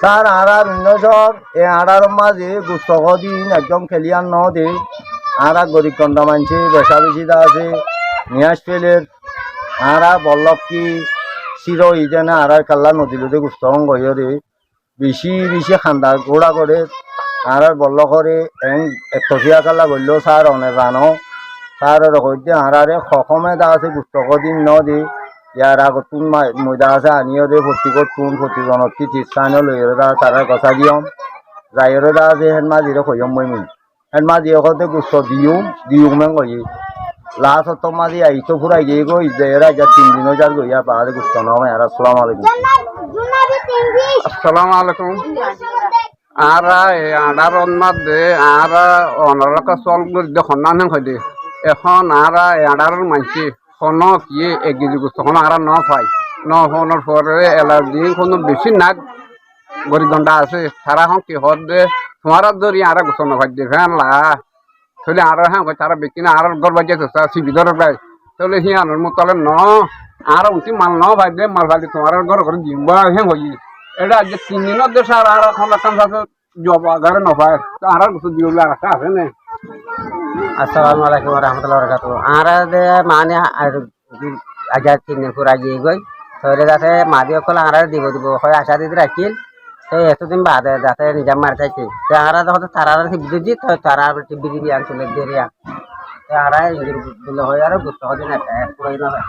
তার আড়ার উন্নয়সক এ আড়ার মাঝে গুস্তক দিন একদম খেলিয়ান ন দে আড়া গরিব কন্দা মানছে বেশা বেশি দা আছে নিয়াজ ফেলের আড়া বল্লভ কি চির ইজেনে আড়ার কাল্লা নদীলতে গুস্তক গইয় দে বেশি বেশি খান্দা গোড়া করে আড়ার বল্ল করে একটকিয়া কাল্লা বলল স্যার অনেক রানো স্যার হইতে আড়ারে খমে দা আছে গুস্তক দিন ন দে ইয়ার আগত তুন ময়দা আছে আনিও দে প্রত্যেকত তুন প্রতিজনত কি তিস্তানীয় লইরে দা তারা কথা দিয়ম যাইরে দা আছে হেনমাজিরে কইম মই হেনমাজি ওখতে গুস্ত দিউমেন কই লাস্ট তো মাঝি আইতো ফুরাই গিয়ে গই যাইরা যা 3 দিন যার গইয়া বাদে গুস্ত নয় আর আসসালামু আলাইকুম। আসসালামু আলাইকুম। আরা আডার মধ্যে আরা অনরক চল সন্ধান হইতে এখন আরা আডার মানছি কোন কি এগিয়ে গুস্ত কোনো আরা ন পাই ন হওয়ার পরে দিন কোনো বেশি নাক গরিগন্ডা আছে তারা হন কি হদ দে তোমার ধরি আরা গুস্ত নভাই দে ফ্যান লা তাহলে আর হ্যাঁ তারা বেশি না আর গর বাজে সিবিধর প্রায় তাহলে হি আনার মতো ন আর উঠি মাল ন ভাই দে মাল ভাই তোমার ঘর ঘরে জিম্বা হ্যাঁ হই এটা আজ 3 দিনের দেশ আর এখন কাম আছে জব ঘরে নভাই আর গুস্ত দিওলা রাখা আছে না। আসসালামু আলাইকুম রহমতুল্লাহ বরকাতু আরা দে মানে আজাদ 3 দিন পুরা গিয়ে গই তাহলে যাতে মাদি অকল আরা দিব হয় আশা দিদি রাখিল তো এতদিন বাদে যাতে নিজাম মার চাইছি তো আরা যখন তারা বিদ্যুৎ তো তারা বিদ্যুৎ আনছিল দেরিয়া তো আরা বলে হয় আর গুস্ত দিন পুরাই না